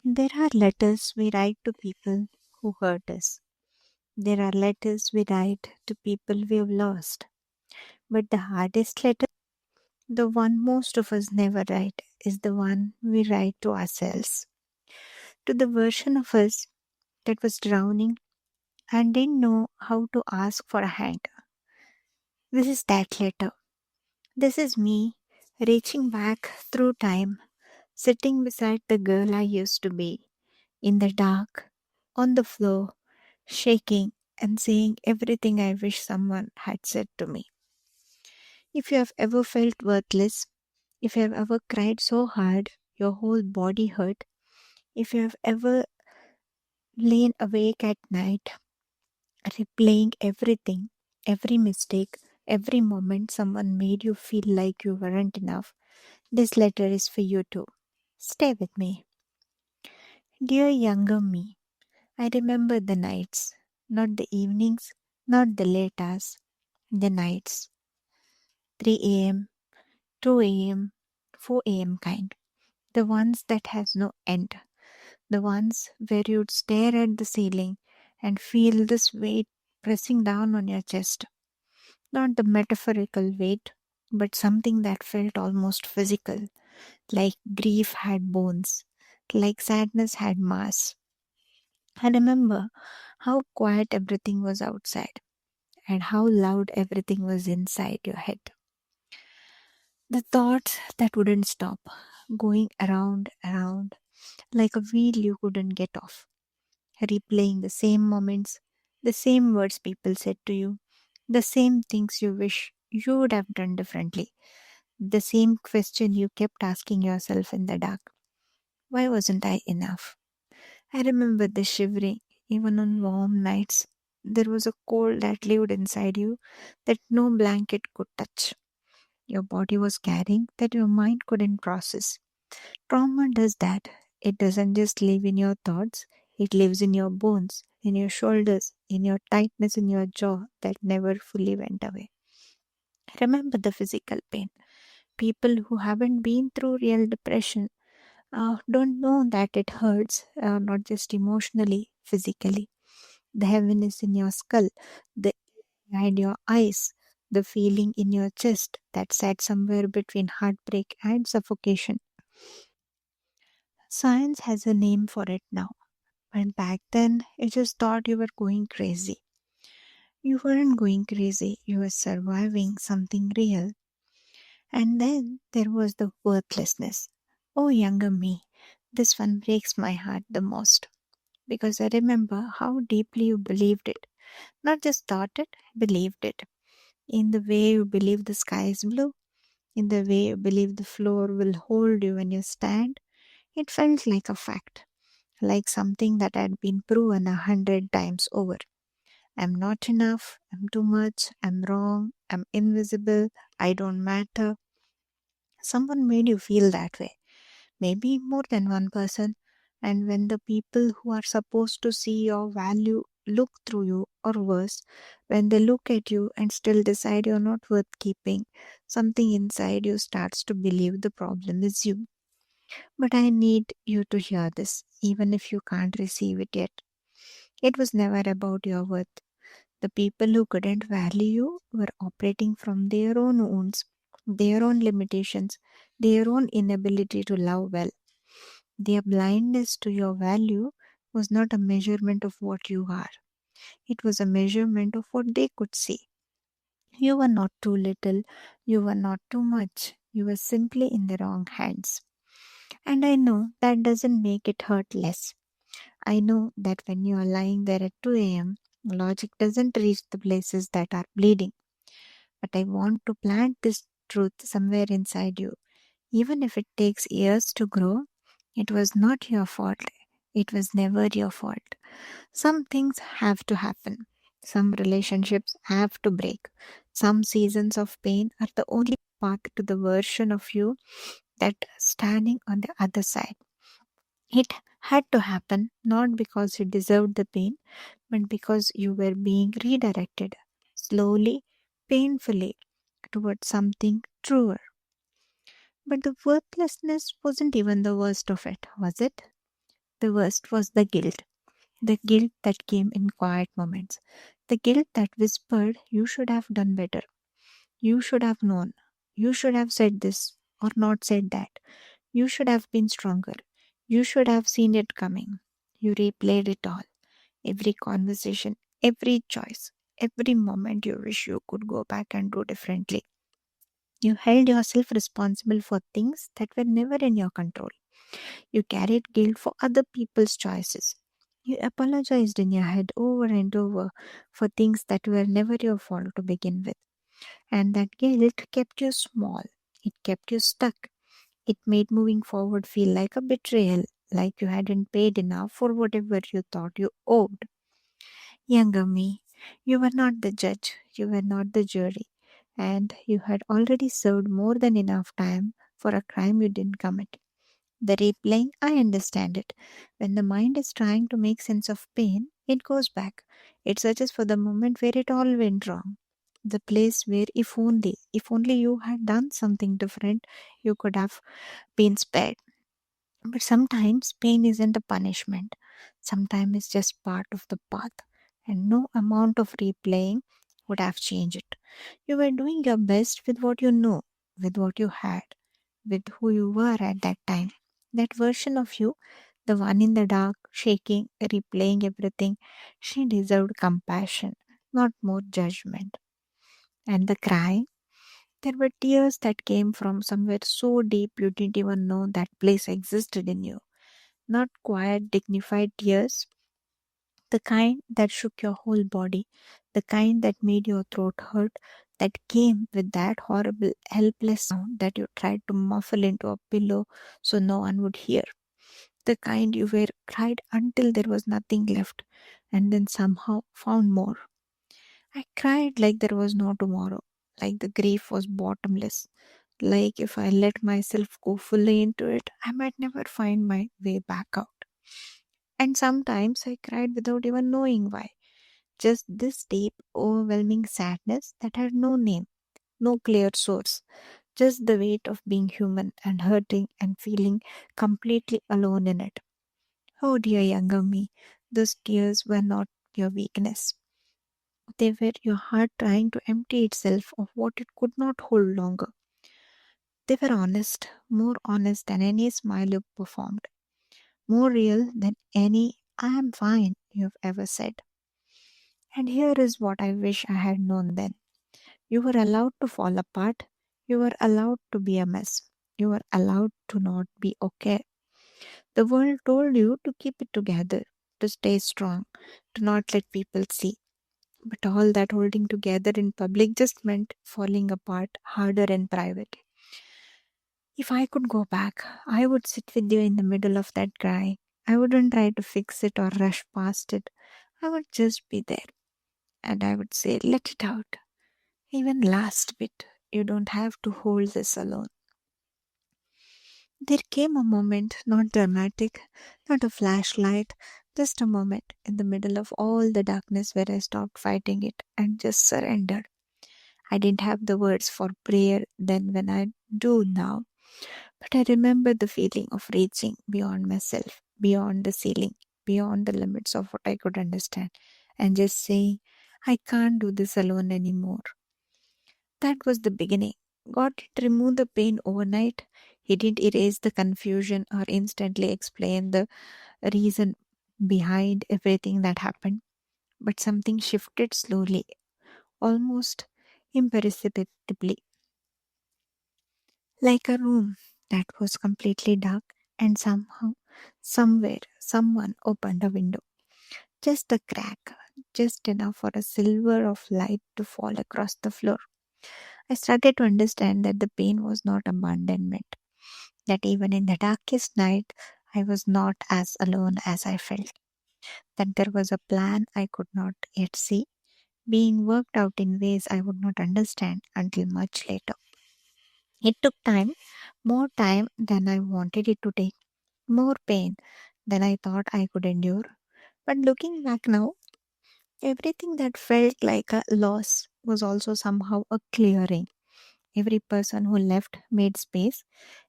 There are letters we write to people who hurt us. There are letters we write to people we have lost. But the hardest letter, the one most of us never write, is the one we write to ourselves. To the version of us that was drowning and didn't know how to ask for a hand. This is that letter. This is me reaching back through time, sitting beside the girl I used to be, in the dark, on the floor, shaking and saying everything I wish someone had said to me. If you have ever felt worthless, if you have ever cried so hard your whole body hurt, if you have ever lain awake at night replaying everything, every mistake, every moment someone made you feel like you weren't enough, this letter is for you too. Stay with me. Dear younger me, I remember the nights, not the evenings, not the late hours, the nights, 3 a.m., 2 a.m., 4 a.m. kind. The ones that has no end. The ones where you'd stare at the ceiling and feel this weight pressing down on your chest. Not the metaphorical weight, but something that felt almost physical, like grief had bones, like sadness had mass. I remember how quiet everything was outside and how loud everything was inside your head. The thoughts that wouldn't stop, going around, like a wheel you couldn't get off, replaying the same moments, the same words people said to you, the same things you wish you would have done differently, the same question you kept asking yourself in the dark. Why wasn't I enough? I remember the shivering, even on warm nights. There was a cold that lived inside you that no blanket could touch. Your body was carrying that your mind couldn't process. Trauma does that. It doesn't just live in your thoughts, it lives in your bones, in your shoulders, in your tightness in your jaw that never fully went away. Remember the physical pain. People who haven't been through real depression don't know that it hurts, not just emotionally, physically. The heaviness in your skull, the behind your eyes, the feeling in your chest that sat somewhere between heartbreak and suffocation. Science has a name for it now, but back then you just thought you were going crazy. You weren't going crazy, you were surviving something real. And then there was the worthlessness. Oh, younger me, this one breaks my heart the most because I remember how deeply you believed it. Not just thought it, believed it. In the way you believe the sky is blue, in the way you believe the floor will hold you when you stand, it felt like a fact, like something that had been proven 100 times over. I'm not enough, I'm too much, I'm wrong, I'm invisible, I don't matter. Someone made you feel that way, maybe more than one person. And when the people who are supposed to see your value look through you, or worse, when they look at you and still decide you're not worth keeping, something inside you starts to believe the problem is you. But I need you to hear this, even if you can't receive it yet. It was never about your worth. The people who couldn't value you were operating from their own wounds, their own limitations, their own inability to love well. Their blindness to your value was not a measurement of what you are, it was a measurement of what they could see. You were not too little, you were not too much, you were simply in the wrong hands. And I know that doesn't make it hurt less. I know that when you are lying there at 2 a.m., logic doesn't reach the places that are bleeding. But I want to plant this truth somewhere inside you. Even if it takes years to grow, it was not your fault. It was never your fault. Some things have to happen. Some relationships have to break. Some seasons of pain are the only path to the version of you that standing on the other side. It had to happen not because you deserved the pain, but because you were being redirected slowly, painfully towards something truer. But the worthlessness wasn't even the worst of it, was it? The worst was the guilt that came in quiet moments, the guilt that whispered, "You should have done better, you should have known, you should have said this or not said that, you should have been stronger, you should have seen it coming." You replayed it all, every conversation, every choice, every moment you wish you could go back and do differently. You held yourself responsible for things that were never in your control. You carried guilt for other people's choices. You apologized in your head over and over for things that were never your fault to begin with. And that guilt kept you small. It kept you stuck. It made moving forward feel like a betrayal, like you hadn't paid enough for whatever you thought you owed. Younger me, you were not the judge, you were not the jury, and you had already served more than enough time for a crime you didn't commit. The replaying, I understand it. When the mind is trying to make sense of pain, it goes back. It searches for the moment where it all went wrong. The place where, if only you had done something different, you could have been spared. But sometimes pain isn't a punishment. Sometimes it's just part of the path. And no amount of replaying would have changed it. You were doing your best with what you knew, with what you had, with who you were at that time. That version of you, the one in the dark, shaking, replaying everything, she deserved compassion, not more judgment. And the cry, there were tears that came from somewhere so deep you didn't even know that place existed in you. Not quiet, dignified tears, the kind that shook your whole body, the kind that made your throat hurt, that came with that horrible, helpless sound that you tried to muffle into a pillow so no one would hear. The kind you were cried until there was nothing left, and then somehow found more. I cried like there was no tomorrow, like the grief was bottomless, like if I let myself go fully into it, I might never find my way back out. And sometimes I cried without even knowing why. Just this deep, overwhelming sadness that had no name, no clear source, just the weight of being human and hurting and feeling completely alone in it. Oh, dear younger me, those tears were not your weakness. They were your heart trying to empty itself of what it could not hold longer. They were honest, more honest than any smile you performed, more real than any "I am fine" you've ever said. And here is what I wish I had known then. You were allowed to fall apart. You were allowed to be a mess. You were allowed to not be okay. The world told you to keep it together, to stay strong, to not let people see. But all that holding together in public just meant falling apart harder in private. If I could go back, I would sit with you in the middle of that cry. I wouldn't try to fix it or rush past it. I would just be there. And I would say, let it out. Even last bit. You don't have to hold this alone. There came a moment, not dramatic, not a flashlight, just a moment in the middle of all the darkness where I stopped fighting it and just surrendered. I didn't have the words for prayer then when I do now, but I remember the feeling of reaching beyond myself, beyond the ceiling, beyond the limits of what I could understand, and just saying, I can't do this alone anymore. That was the beginning. God didn't remove the pain overnight. He didn't erase the confusion or instantly explain the reason behind everything that happened. But something shifted slowly, almost imperceptibly, like a room that was completely dark, and somehow, somewhere, someone opened a window. Just a crack, just enough for a silver of light to fall across the floor. I started to understand that the pain was not abandonment, that even in the darkest night, I was not as alone as I felt, that there was a plan I could not yet see, being worked out in ways I would not understand until much later. It took time, more time than I wanted it to take, more pain than I thought I could endure. But looking back now, everything that felt like a loss was also somehow a clearing. Every person who left made space.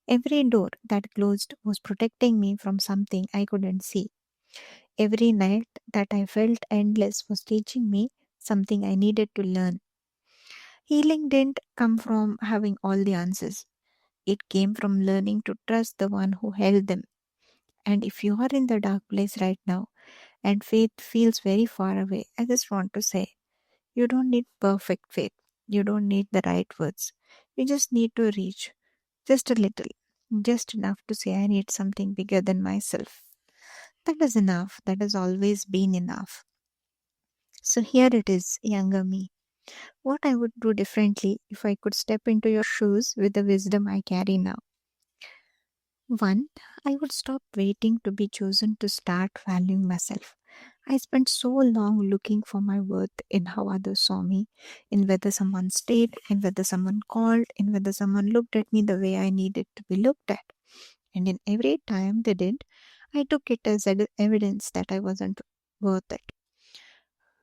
Every door that closed was protecting me from something I couldn't see. Every night that I felt endless was teaching me something I needed to learn. Healing didn't come from having all the answers. It came from learning to trust the one who held them. And if you are in the dark place right now and faith feels very far away, I just want to say you don't need perfect faith. You don't need the right words. You just need to reach just a little, just enough to say, I need something bigger than myself. That is enough. That has always been enough. So here it is, younger me. What I would do differently if I could step into your shoes with the wisdom I carry now. One, I would stop waiting to be chosen to start valuing myself. I spent so long looking for my worth in how others saw me, in whether someone stayed, in whether someone called, in whether someone looked at me the way I needed to be looked at. And in every time they did, I took it as evidence that I wasn't worth it.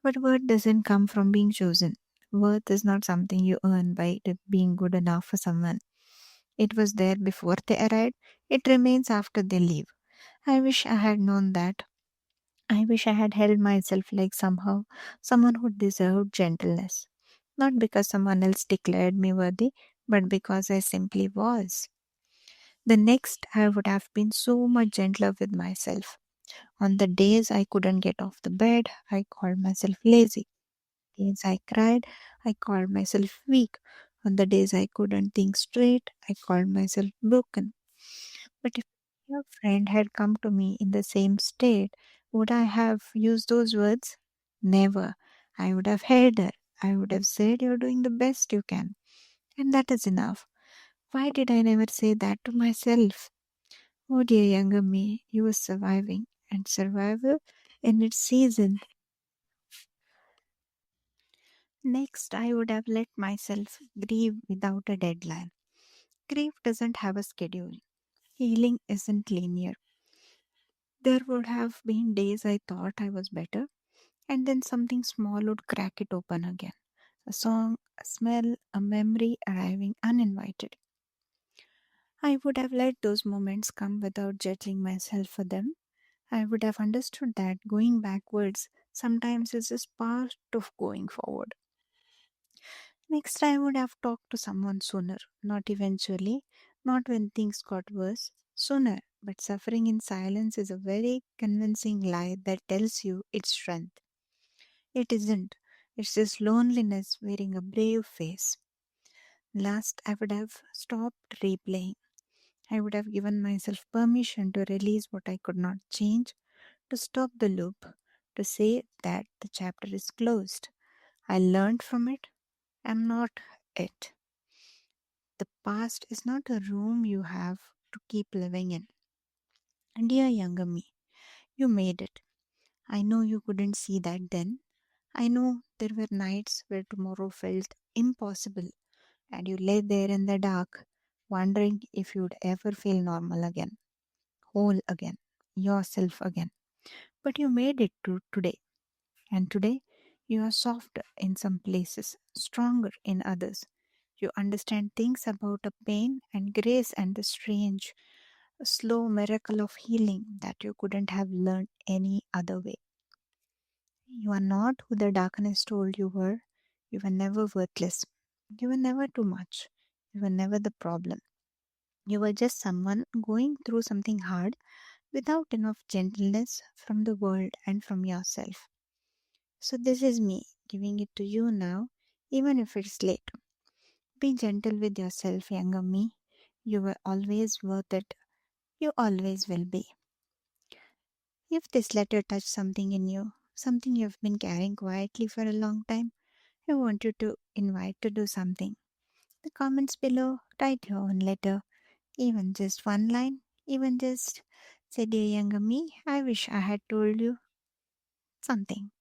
But worth doesn't come from being chosen. Worth is not something you earn by being good enough for someone. It was there before they arrived, it remains after they leave. I wish I had known that. I wish I had held myself like someone who deserved gentleness. Not because someone else declared me worthy, but because I simply was. The next, I would have been so much gentler with myself. On the days I couldn't get off the bed, I called myself lazy. Days I cried, I called myself weak. On the days I couldn't think straight, I called myself broken. But if your friend had come to me in the same state, would I have used those words? Never. I would have held her. I would have said, you're doing the best you can. And that is enough. Why did I never say that to myself? Oh, dear younger me, you were surviving. And survival in its season. Next, I would have let myself grieve without a deadline. Grief doesn't have a schedule. Healing isn't linear. There would have been days I thought I was better, and then something small would crack it open again. A song, a smell, a memory arriving uninvited. I would have let those moments come without judging myself for them. I would have understood that going backwards sometimes is just part of going forward. Next, I would have talked to someone sooner, not eventually, not when things got worse, sooner. But suffering in silence is a very convincing lie that tells you it's strength. It isn't. It's just loneliness wearing a brave face. Last, I would have stopped replaying. I would have given myself permission to release what I could not change, to stop the loop, to say that the chapter is closed. I learned from it. I'm not it. The past is not a room you have to keep living in. And dear younger me, you made it. I know you couldn't see that then. I know there were nights where tomorrow felt impossible and you lay there in the dark, wondering if you'd ever feel normal again, whole again, yourself again. But you made it to today, and today you are softer in some places, stronger in others. You understand things about a pain and grace and the strange, slow miracle of healing that you couldn't have learned any other way. You are not who the darkness told you were. You were never worthless. You were never too much. You were never the problem. You were just someone going through something hard without enough gentleness from the world and from yourself. So, this is me giving it to you now, even if it's late. Be gentle with yourself, younger me. You were always worth it. You always will be. If this letter touched something in you, something you've been carrying quietly for a long time, I want you to invite to do something. The comments below, write your own letter, even just one line, even just say, dear younger me, I wish I had told you something.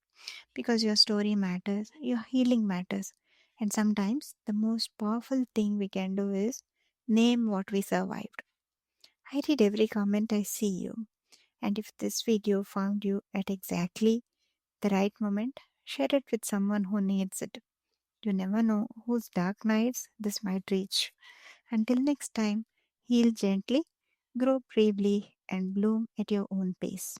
Because your story matters, your healing matters. And sometimes the most powerful thing we can do is name what we survived. I read every comment I see you. And if this video found you at exactly the right moment, share it with someone who needs it. You never know whose dark nights this might reach. Until next time, Heal gently, grow bravely, and bloom at your own pace.